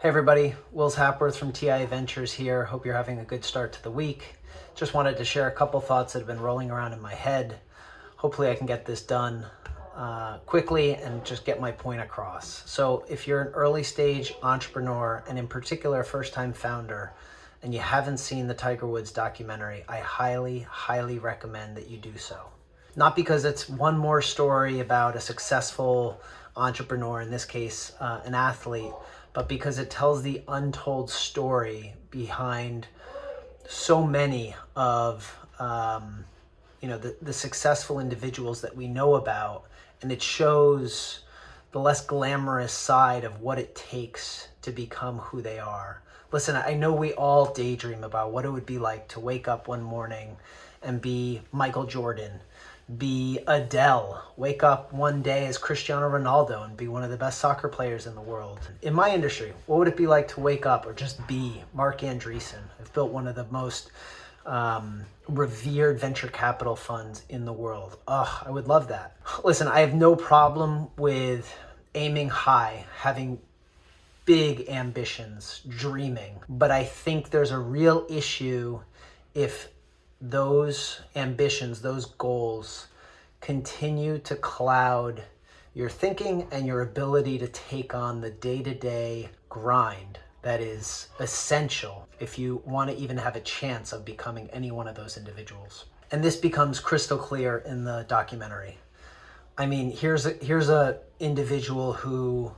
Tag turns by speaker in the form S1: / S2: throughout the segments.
S1: Hey everybody, Wills Hapworth from TI Ventures here. Hope you're having a good start to the week. Just wanted to share a couple thoughts that have been rolling around in my head. Hopefully I can get this done quickly and just get my point across. So if you're an early stage entrepreneur, and in particular a first-time founder, and you haven't seen the Tiger Woods documentary, I highly recommend that you do so. Not because it's one more story about a successful entrepreneur, in this case an athlete, but because it tells the untold story behind so many of the successful individuals that we know about, and it shows the less glamorous side of what it takes to become who they are. Listen, I know we all daydream about what it would be like to wake up one morning and be Michael Jordan, be Adele, wake up one day as Cristiano Ronaldo and be one of the best soccer players in the world. In my industry, what would it be like to wake up or just be Mark Andreessen? I've built one of the most revered venture capital funds in the world. I would love that. Listen, I have no problem with aiming high, having big ambitions, dreaming, but I think there's a real issue if those ambitions, those goals continue to cloud your thinking and your ability to take on the day-to-day grind that is essential if you want to even have a chance of becoming any one of those individuals. And this becomes crystal clear in the documentary. I mean, here's a individual who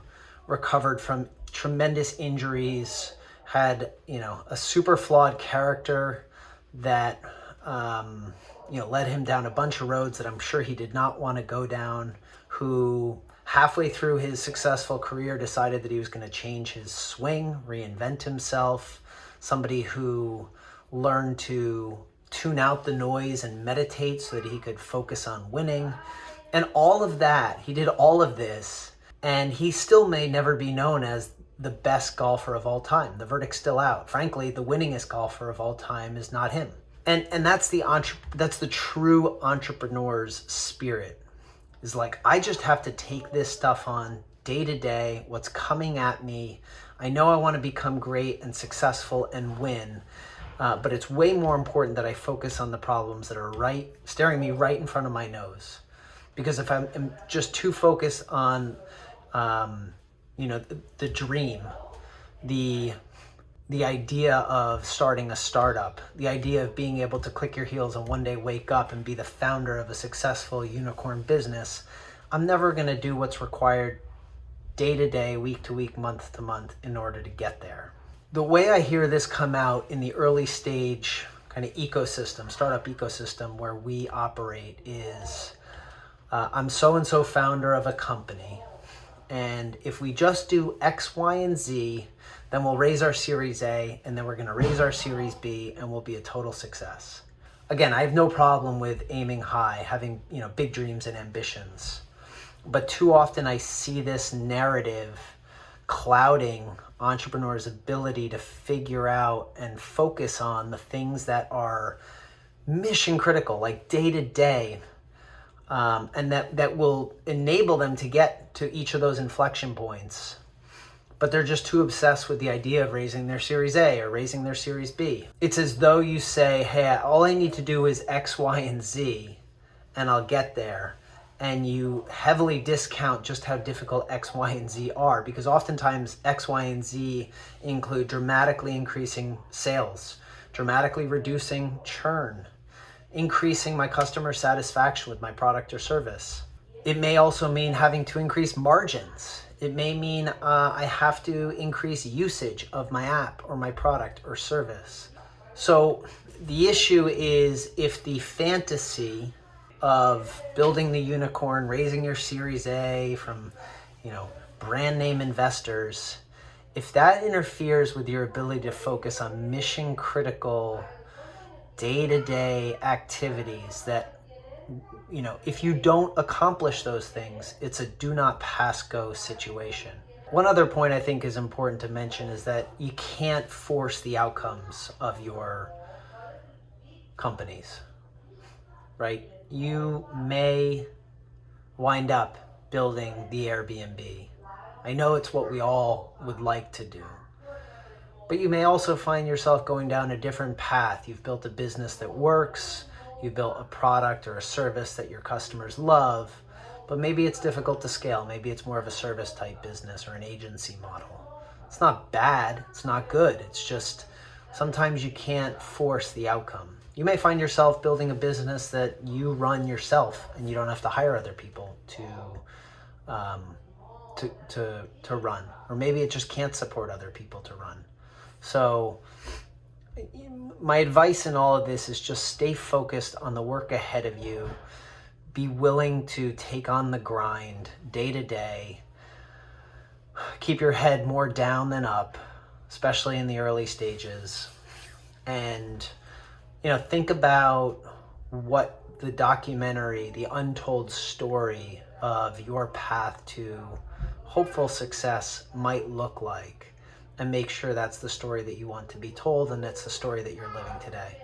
S1: recovered from tremendous injuries, had, a super flawed character that led him down a bunch of roads that I'm sure he did not want to go down, who halfway through his successful career decided that he was going to change his swing, reinvent himself, somebody who learned to tune out the noise and meditate so that he could focus on winning. And all of that, he did all of this, and he still may never be known as the best golfer of all time. The verdict's still out. Frankly, the winningest golfer of all time is not him. And that's the true entrepreneur's spirit. Is like, I just have to take this stuff on day to day, what's coming at me. I know I want to become great and successful and win, but it's way more important that I focus on the problems that are staring me right in front of my nose. Because if I'm just too focused on, the dream, the idea of starting a startup, the idea of being able to click your heels and one day wake up and be the founder of a successful unicorn business, I'm never going to do what's required day to day, week to week, month to month in order to get there. The way I hear this come out in the early stage kind of ecosystem, startup ecosystem where we operate is, I'm so-and-so founder of a company, and if we just do X, Y, and Z, then we'll raise our Series A, and then we're going to raise our Series B, and we'll be a total success. Again, I have no problem with aiming high, having big dreams and ambitions. But too often I see this narrative clouding entrepreneurs' ability to figure out and focus on the things that are mission critical, like day to day, and that will enable them to get to each of those inflection points. But they're just too obsessed with the idea of raising their Series A or raising their Series B. It's as though you say, hey, all I need to do is X, Y, and Z, and I'll get there. And you heavily discount just how difficult X, Y, and Z are, because oftentimes X, Y, and Z include dramatically increasing sales, dramatically reducing churn, increasing my customer satisfaction with my product or service. It may also mean having to increase margins. It may mean I have to increase usage of my app or my product or service. So the issue is, if the fantasy of building the unicorn, raising your Series A from, brand name investors, if that interferes with your ability to focus on mission critical day-to-day activities that, if you don't accomplish those things, it's a do not pass go situation. One other point I think is important to mention is that you can't force the outcomes of your companies, right? You may wind up building the Airbnb. I know it's what we all would like to do, But you may also find yourself going down a different path. You've built a business that works, you've built a product or a service that your customers love, but maybe it's difficult to scale. Maybe it's more of a service type business or an agency model. It's not bad, it's not good. It's just sometimes you can't force the outcome. You may find yourself building a business that you run yourself and you don't have to hire other people to run. Or maybe it just can't support other people to run. So my advice in all of this is just stay focused on the work ahead of you. Be willing to take on the grind day to day. Keep your head more down than up, especially in the early stages. And, think about what the documentary, the untold story of your path to hopeful success might look like, and make sure that's the story that you want to be told and that's the story that you're living today.